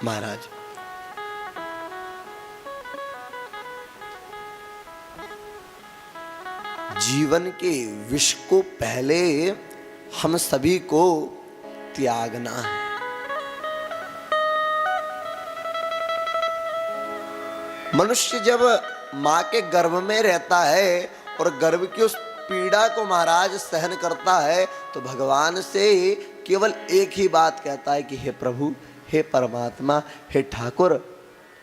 महाराज जीवन के विष को पहले हम सभी को त्यागना है। मनुष्य जब मां के गर्भ में रहता है और गर्भ की उस पीड़ा को महाराज सहन करता है तो भगवान से केवल एक ही बात कहता है कि हे प्रभु, हे परमात्मा, हे ठाकुर,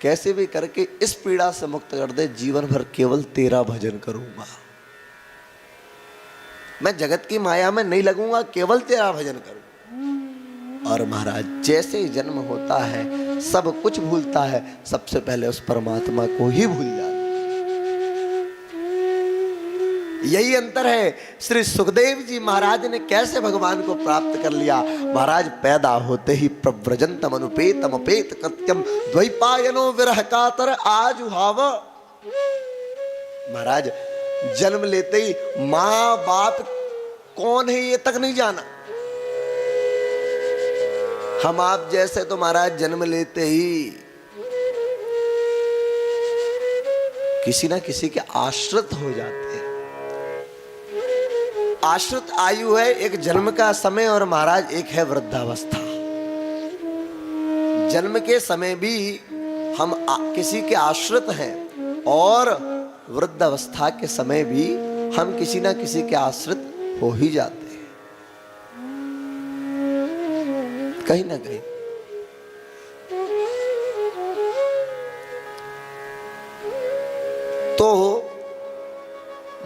कैसे भी करके इस पीड़ा से मुक्त कर दे, जीवन भर केवल तेरा भजन करूंगा, मैं जगत की माया में नहीं लगूंगा, केवल तेरा भजन करूंगा। और महाराज जैसे ही जन्म होता है सब कुछ भूलता है, सबसे पहले उस परमात्मा को ही भूल जाता है। यही अंतर है। श्री सुखदेव जी महाराज ने कैसे भगवान को प्राप्त कर लिया। महाराज पैदा होते ही प्रव्रजंतम अनुपेतम अपेत कृत्यम द्वैपायनो विरह कातर आजुहाव। महाराज जन्म लेते ही मां बाप कौन है ये तक नहीं जाना। हम आप जैसे तो महाराज जन्म लेते ही किसी ना किसी के आश्रित हो जाते हैं। आश्रित आयु है एक जन्म का समय और महाराज एक है वृद्धावस्था। जन्म के समय भी हम किसी के आश्रित हैं और वृद्धावस्था के समय भी हम किसी ना किसी के आश्रित हो ही जाते हैं कहीं ना कहीं। तो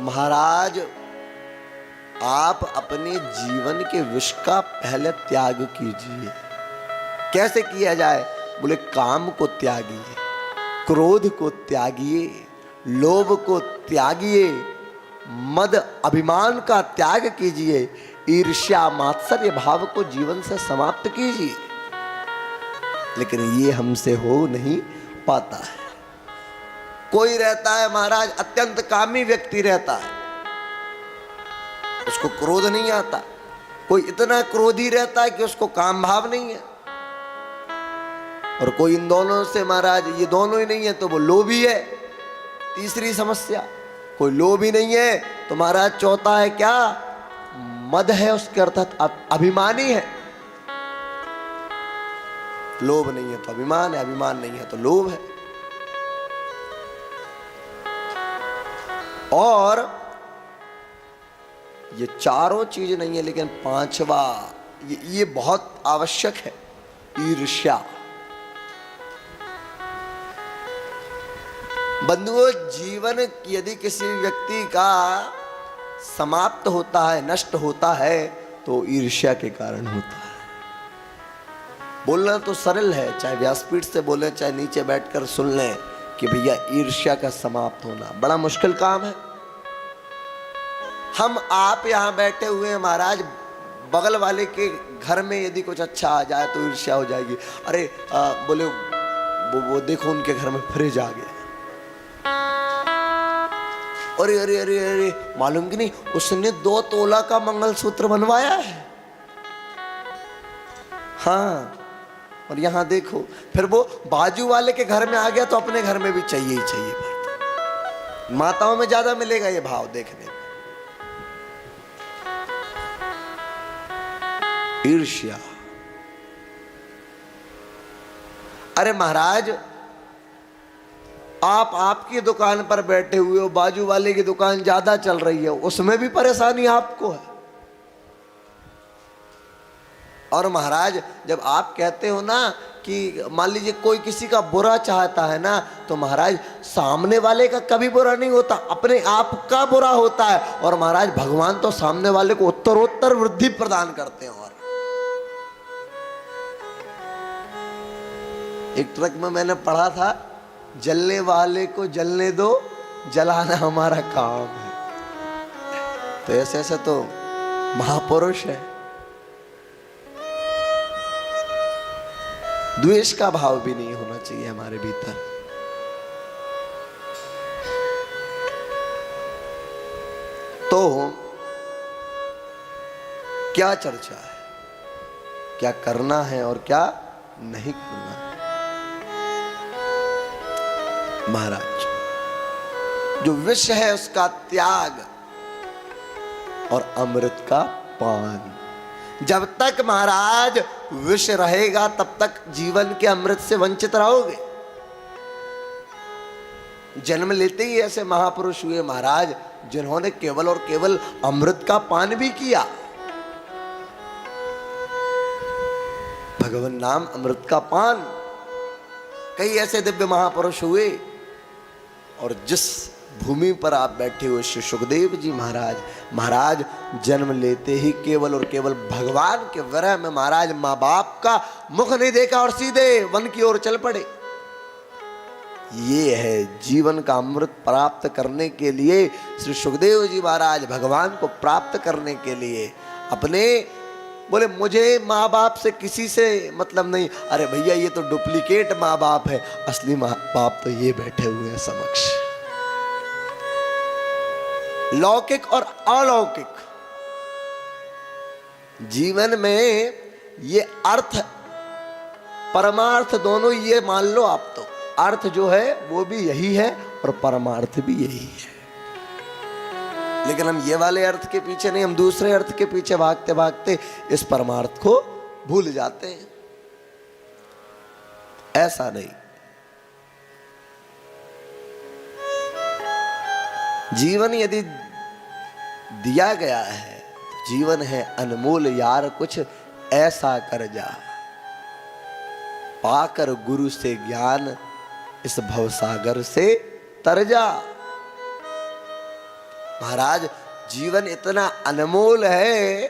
महाराज आप अपने जीवन के विष का पहले त्याग कीजिए। कैसे किया जाए? बोले काम को त्यागिए, क्रोध को त्यागिए, लोभ को त्यागिए, मद अभिमान का त्याग कीजिए, ईर्ष्या मात्सर्य भाव को जीवन से समाप्त कीजिए। लेकिन ये हमसे हो नहीं पाता है। कोई रहता है महाराज अत्यंत कामी व्यक्ति रहता है, उसको क्रोध नहीं आता। कोई इतना क्रोधी रहता है कि उसको काम भाव नहीं है। और कोई इन दोनों से महाराज ये दोनों ही नहीं है तो वो लोभी है। तीसरी समस्या, कोई लोभी नहीं है तो महाराज चौथा है क्या? मद है, उसके अर्थात अभिमानी है। लोभ नहीं है तो अभिमान है, अभिमान नहीं है तो लोभ है। और ये चारों चीज नहीं है लेकिन पांचवा ये बहुत आवश्यक है, ईर्ष्या। बंधुओं, जीवन यदि किसी व्यक्ति का समाप्त होता है, नष्ट होता है तो ईर्ष्या के कारण होता है। बोलना तो सरल है, चाहे व्यासपीठ से बोले चाहे नीचे बैठकर सुन लें कि भैया ईर्ष्या का समाप्त होना बड़ा मुश्किल काम है। हम आप यहां बैठे हुए हैं महाराज, बगल वाले के घर में यदि कुछ अच्छा आ जाए तो ईर्ष्या हो जाएगी। अरे बोले वो देखो उनके घर में फ्रिज आ गया। अरे अरे अरे अरे मालूम कि नहीं उसने 2 तोला का मंगलसूत्र बनवाया है। हाँ, और यहां देखो, फिर वो बाजू वाले के घर में आ गया तो अपने घर में भी चाहिए ही चाहिए। माताओं में ज्यादा मिलेगा ये भाव देखने में। ईर्ष्या। अरे महाराज आप आपकी दुकान पर बैठे हुए हो, बाजू वाले की दुकान ज्यादा चल रही है, उसमें भी परेशानी आपको है। और महाराज जब आप कहते हो ना कि मान लीजिए कोई किसी का बुरा चाहता है ना, तो महाराज सामने वाले का कभी बुरा नहीं होता, अपने आप का बुरा होता है। और महाराज भगवान तो सामने वाले को उत्तरोत्तर वृद्धि प्रदान करते हैं। और एक ट्रक में मैंने पढ़ा था, जलने वाले को जलने दो, जलाना हमारा काम है। तो ऐसे ऐसे तो महापुरुष है। द्वेष का भाव भी नहीं होना चाहिए हमारे भीतर। तो क्या चर्चा है, क्या करना है और क्या नहीं करना है। महाराज, जो विष है उसका त्याग और अमृत का पान। जब तक महाराज विष रहेगा तब तक जीवन के अमृत से वंचित रहोगे। जन्म लेते ही ऐसे महापुरुष हुए महाराज जिन्होंने केवल और केवल अमृत का पान भी किया। भगवान नाम अमृत का पान। कई ऐसे दिव्य महापुरुष हुए, और जिस भूमि पर आप बैठे हुए श्री सुखदेव जी महाराज जन्म लेते ही केवल और केवल भगवान के विरह में महाराज माँ बाप का मुख नहीं देखा और सीधे वन की ओर चल पड़े। ये है जीवन का अमृत प्राप्त करने के लिए श्री सुखदेव जी महाराज भगवान को प्राप्त करने के लिए अपने बोले मुझे माँ बाप से किसी से मतलब नहीं। अरे भैया ये तो डुप्लीकेट माँ बाप है, असली माँ बाप तो ये बैठे हुए हैं समक्ष। लौकिक और अलौकिक जीवन में ये अर्थ परमार्थ दोनों ये मान लो आप। तो अर्थ जो है वो भी यही है और परमार्थ भी यही है, लेकिन हम ये वाले अर्थ के पीछे नहीं, हम दूसरे अर्थ के पीछे भागते भागते इस परमार्थ को भूल जाते हैं। ऐसा नहीं, जीवन यदि दिया गया है, जीवन है अनमोल यार, कुछ ऐसा कर जा, पाकर गुरु से ज्ञान इस भवसागर से तर जा। महाराज जीवन इतना अनमोल है,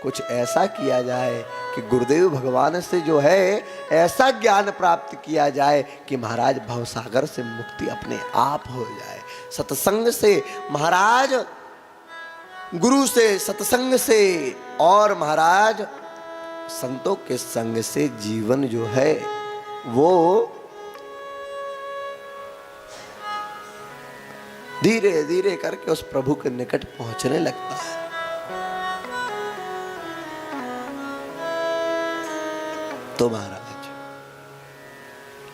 कुछ ऐसा किया जाए कि गुरुदेव भगवान से जो है ऐसा ज्ञान प्राप्त किया जाए कि महाराज भवसागर से मुक्ति अपने आप हो जाए। सत्संग से महाराज, गुरु से, सत्संग से और महाराज संतों के संग से जीवन जो है वो धीरे धीरे करके उस प्रभु के निकट पहुंचने लगता है। तो महाराज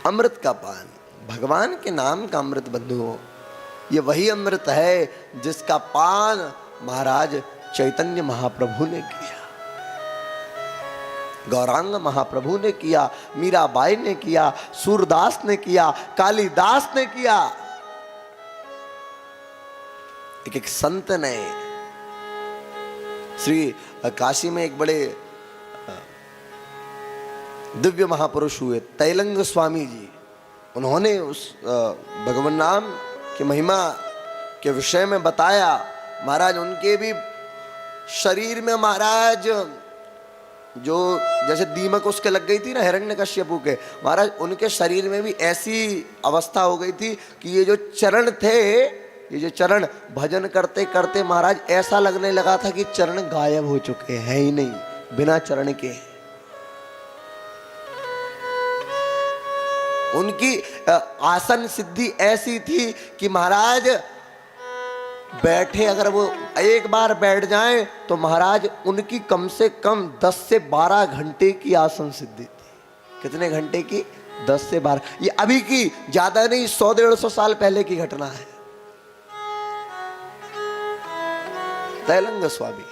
अमृत का पान, भगवान के नाम का अमृत बंधुओं, ये वही अमृत है जिसका पान महाराज चैतन्य महाप्रभु ने किया, गौरांग महाप्रभु ने किया, मीराबाई ने किया, सूरदास ने किया, कालिदास ने किया। एक संत ने, श्री काशी में एक बड़े दिव्य महापुरुष हुए तैलंग स्वामी जी, उन्होंने उस भगवान नाम की महिमा के विषय में बताया। महाराज उनके भी शरीर में महाराज जो जैसे दीमक उसके लग गई थी ना हिरण्यकश्यपु के, महाराज उनके शरीर में भी ऐसी अवस्था हो गई थी कि ये जो चरण थे, ये जो चरण भजन करते करते महाराज ऐसा लगने लगा था कि चरण गायब हो चुके हैं ही नहीं, बिना चरण के। उनकी आसन सिद्धि ऐसी थी कि महाराज बैठे, अगर वो एक बार बैठ जाएं तो महाराज उनकी कम से कम 10 से 12 घंटे की आसन सिद्धि थी। कितने घंटे की? 10 से 12। ये अभी की ज्यादा नहीं, 100-150 साल पहले की घटना है। तैलंग स्वामी